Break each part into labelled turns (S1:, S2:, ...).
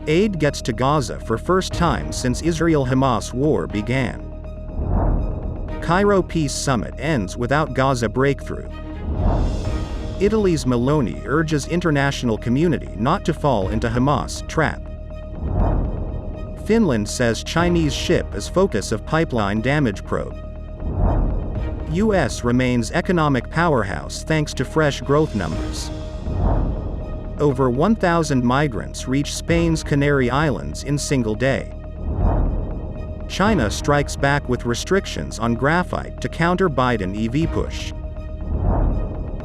S1: Aid gets to Gaza for first time since Israel-Hamas war began. Cairo Peace Summit ends without Gaza breakthrough. Italy's Meloni urges international community not to fall into Hamas trap. Finland says Chinese ship is focus of pipeline damage probe. U.S. remains economic powerhouse thanks to fresh growth numbers. Over 1,000 migrants reach Spain's Canary Islands in single day. China strikes back with restrictions on graphite to counter Biden EV push.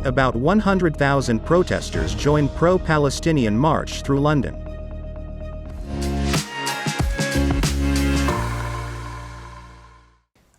S1: About 100,000 protesters joined pro-Palestinian march through London.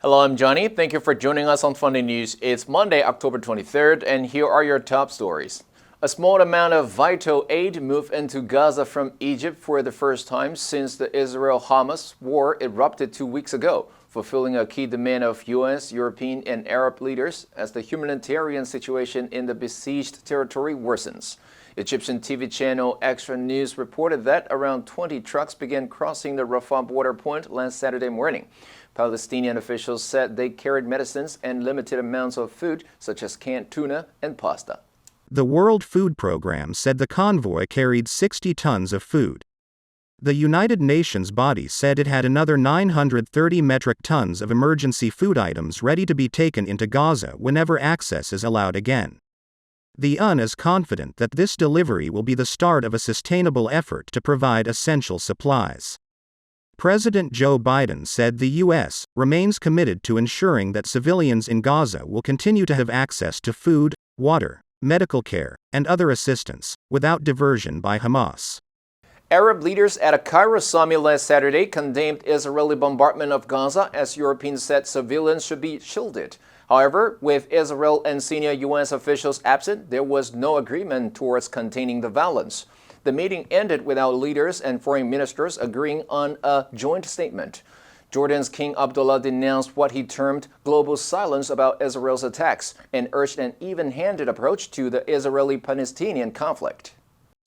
S2: Hello, I'm Johnny. Thank you for joining us on Funday News. It's Monday, October 23rd, and here are your top stories. A small amount of vital aid moved into Gaza from Egypt for the first time since the Israel-Hamas war erupted 2 weeks ago, fulfilling a key demand of US, European, and Arab leaders as the humanitarian situation in the besieged territory worsens. Egyptian TV channel Extra News reported that around 20 trucks began crossing the Rafah border point last Saturday morning. Palestinian officials said they carried medicines and limited amounts of food, such as canned tuna and pasta.
S1: The World Food Programme said the convoy carried 60 tons of food. The United Nations body said it had another 930 metric tons of emergency food items ready to be taken into Gaza whenever access is allowed again. The UN is confident that this delivery will be the start of a sustainable effort to provide essential supplies. President Joe Biden said the U.S. remains committed to ensuring that civilians in Gaza will continue to have access to food, water, medical care, and other assistance, without diversion by Hamas.
S2: Arab leaders at a Cairo summit last Saturday condemned Israeli bombardment of Gaza as Europeans said civilians should be shielded. However, with Israel and senior U.S. officials absent, there was no agreement towards containing the violence. The meeting ended without leaders and foreign ministers agreeing on a joint statement. Jordan's King Abdullah denounced what he termed global silence about Israel's attacks and urged an even-handed approach to the Israeli-Palestinian conflict.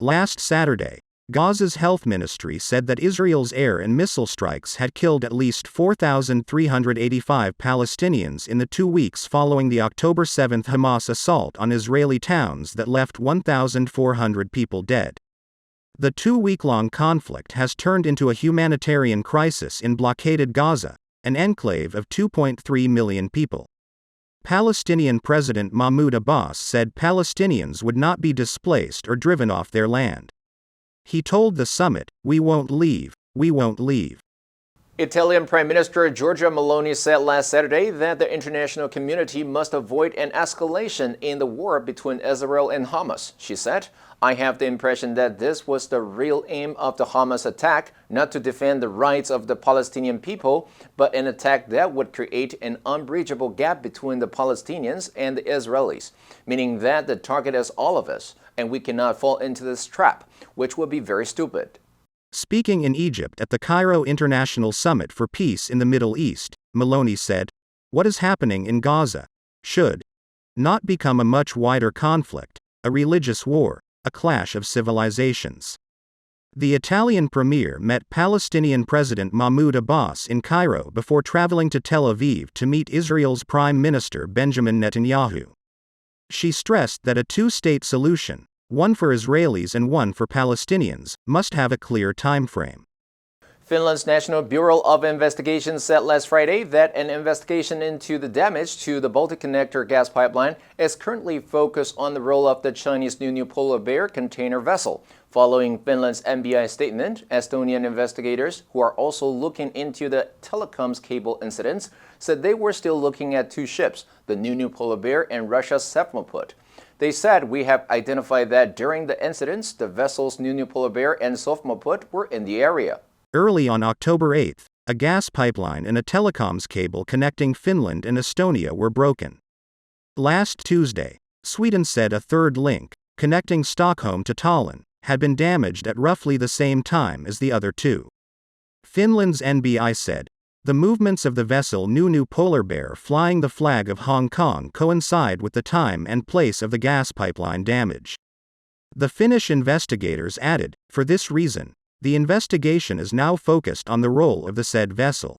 S1: Last Saturday, Gaza's health ministry said that Israel's air and missile strikes had killed at least 4,385 Palestinians in the 2 weeks following the October 7 Hamas assault on Israeli towns that left 1,400 people dead. The 2-week-long conflict has turned into a humanitarian crisis in blockaded Gaza, an enclave of 2.3 million people. Palestinian President Mahmoud Abbas said Palestinians would not be displaced or driven off their land. He told the summit, "We won't leave, we won't leave."
S2: Italian Prime Minister Giorgia Meloni said last Saturday that the international community must avoid an escalation in the war between Israel and Hamas. She said, "I have the impression that this was the real aim of the Hamas attack, not to defend the rights of the Palestinian people, but an attack that would create an unbridgeable gap between the Palestinians and the Israelis, meaning that the target is all of us, and we cannot fall into this trap, which would be very stupid."
S1: Speaking in Egypt at the Cairo International Summit for Peace in the Middle East, Meloni said, "What is happening in Gaza should not become a much wider conflict, a religious war, a clash of civilizations." The Italian premier met Palestinian President Mahmoud Abbas in Cairo before traveling to Tel Aviv to meet Israel's Prime Minister Benjamin Netanyahu. She stressed that a two-state solution, one for Israelis and one for Palestinians, must have a clear timeframe.
S2: Finland's National Bureau of Investigation said last Friday that an investigation into the damage to the Baltic Connector gas pipeline is currently focused on the role of the Chinese New Polar Bear container vessel. Following Finland's NBI statement, Estonian investigators, who are also looking into the telecoms cable incidents, said they were still looking at 2 ships, the New Polar Bear and Russia's Sevmoput. They said, "We have identified that during the incidents, the vessels New Polar Bear and Sevmoput were in the area."
S1: Early on October 8, a gas pipeline and a telecoms cable connecting Finland and Estonia were broken. Last Tuesday, Sweden said a third link, connecting Stockholm to Tallinn, had been damaged at roughly the same time as the other 2. Finland's NBI said, "The movements of the vessel New Polar Bear flying the flag of Hong Kong coincide with the time and place of the gas pipeline damage." The Finnish investigators added, "For this reason, The investigation is now focused on the role of the said vessel.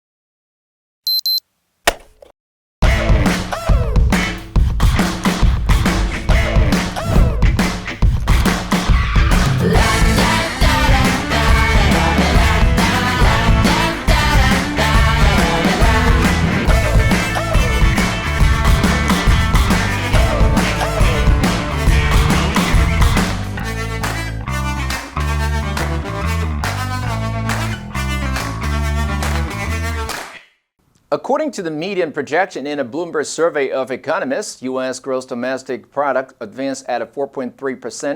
S2: According to the median projection in a Bloomberg survey of economists, U.S. gross domestic product advanced at a 4.3%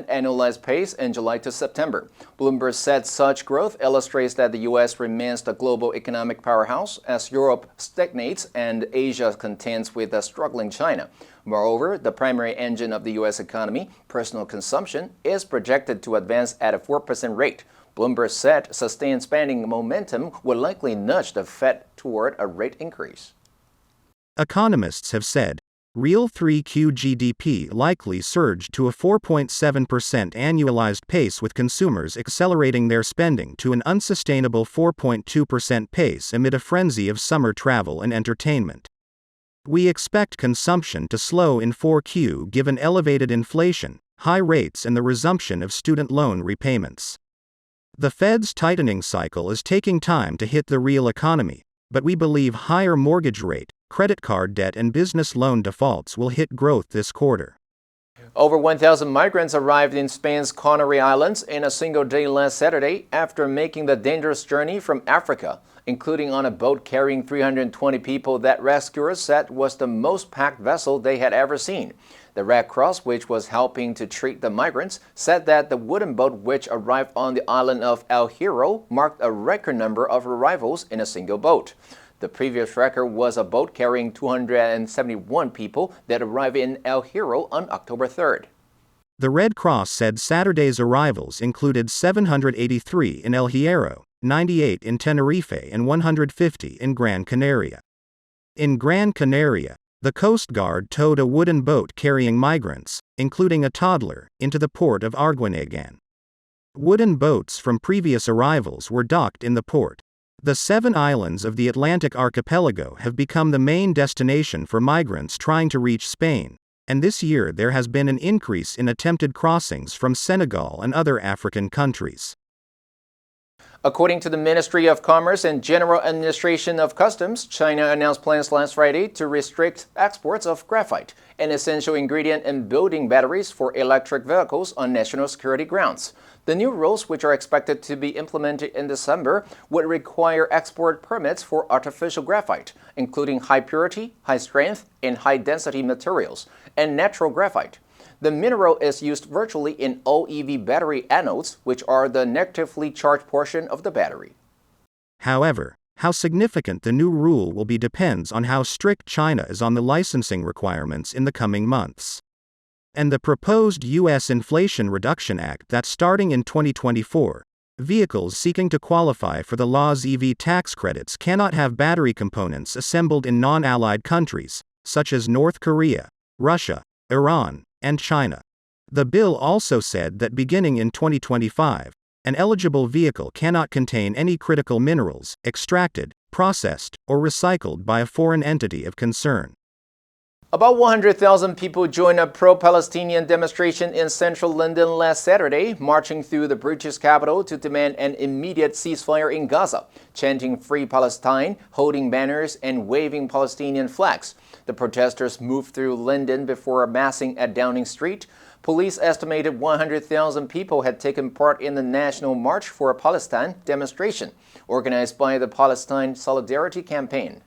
S2: annualized pace in July to September. Bloomberg said such growth illustrates that the U.S. remains the global economic powerhouse as Europe stagnates and Asia contends with a struggling China. Moreover, the primary engine of the U.S. economy, personal consumption, is projected to advance at a 4% rate. Bloomberg said sustained spending momentum will likely nudge the Fed toward a rate increase.
S1: Economists have said, real 3Q GDP likely surged to a 4.7% annualized pace with consumers accelerating their spending to an unsustainable 4.2% pace amid a frenzy of summer travel and entertainment. We expect consumption to slow in 4Q given elevated inflation, high rates and the resumption of student loan repayments. The Fed's tightening cycle is taking time to hit the real economy, but we believe higher mortgage rate, credit card debt and business loan defaults will hit growth this quarter.
S2: Over 1,000 migrants arrived in Spain's Canary Islands in a single day last Saturday after making the dangerous journey from Africa, including on a boat carrying 320 people that rescuers said was the most packed vessel they had ever seen. The Red Cross, which was helping to treat the migrants, said that the wooden boat which arrived on the island of El Hierro marked a record number of arrivals in a single boat. The previous record was a boat carrying 271 people that arrived in El Hierro on October 3rd.
S1: The Red Cross said Saturday's arrivals included 783 in El Hierro, 98 in Tenerife and 150 in Gran Canaria. In Gran Canaria, the Coast Guard towed a wooden boat carrying migrants, including a toddler, into the port of Arguineguín. Wooden boats from previous arrivals were docked in the port. The 7 islands of the Atlantic archipelago have become the main destination for migrants trying to reach Spain, and this year there has been an increase in attempted crossings from Senegal and other African countries.
S2: According to the Ministry of Commerce and General Administration of Customs, China announced plans last Friday to restrict exports of graphite, an essential ingredient in building batteries for electric vehicles on national security grounds. The new rules, which are expected to be implemented in December, would require export permits for artificial graphite, including high purity, high strength, and high density materials, and natural graphite. The mineral is used virtually in all EV battery anodes, which are the negatively charged portion of the battery.
S1: However, how significant the new rule will be depends on how strict China is on the licensing requirements in the coming months. And the proposed U.S. Inflation Reduction Act that starting in 2024, vehicles seeking to qualify for the law's EV tax credits cannot have battery components assembled in non-allied countries, such as North Korea, Russia, Iran, and China. The bill also said that beginning in 2025, an eligible vehicle cannot contain any critical minerals extracted, processed, or recycled by a foreign entity of concern.
S2: About 100,000 people joined a pro-Palestinian demonstration in central London last Saturday, marching through the British capital to demand an immediate ceasefire in Gaza, chanting Free Palestine, holding banners, and waving Palestinian flags. The protesters moved through London before amassing at Downing Street. Police estimated 100,000 people had taken part in the National March for Palestine demonstration, organized by the Palestine Solidarity Campaign.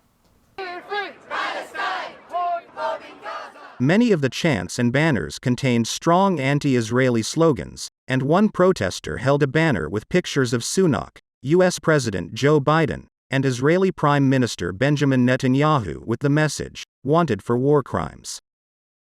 S1: Many of the chants and banners contained strong anti-Israeli slogans, and one protester held a banner with pictures of Sunak, U.S. President Joe Biden, and Israeli Prime Minister Benjamin Netanyahu with the message, "Wanted for war crimes."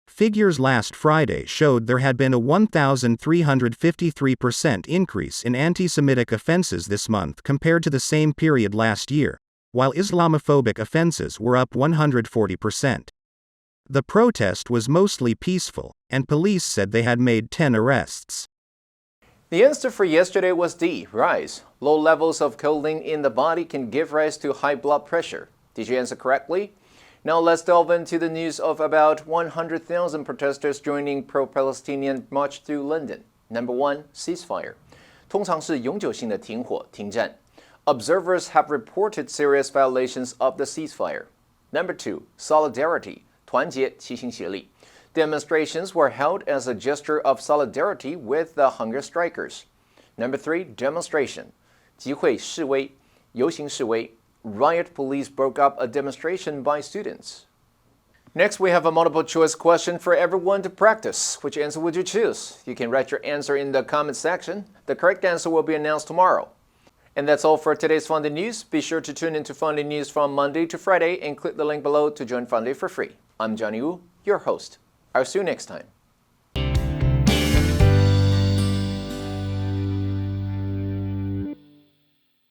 S1: Figures last Friday showed there had been a 1,353% increase in anti-Semitic offenses this month compared to the same period last year, while Islamophobic offenses were up 140%. The protest was mostly peaceful, and police said they had made 10 arrests.
S2: The answer for yesterday was D, rise. Low levels of choline in the body can give rise to high blood pressure. Did you answer correctly? Now let's delve into the news of about 100,000 protesters joining pro-Palestinian march through London. Number 1, ceasefire. 通常是永久性的停火、停战. Observers have reported serious violations of the ceasefire. Number 2, solidarity. 团结、齐心协力. Demonstrations were held as a gesture of solidarity with the hunger strikers. Number 3, demonstration. 集会、示威、游行示威. Riot police broke up a demonstration by students. Next, we have a multiple choice question for everyone to practice. Which answer would you choose? You can write your answer in the comment section. The correct answer will be announced tomorrow. And that's all for today's Funday News. Be sure to tune into Funday News from Monday to Friday and click the link below to join Funday for free. I'm Johnny Wu, your host. I'll see you next time.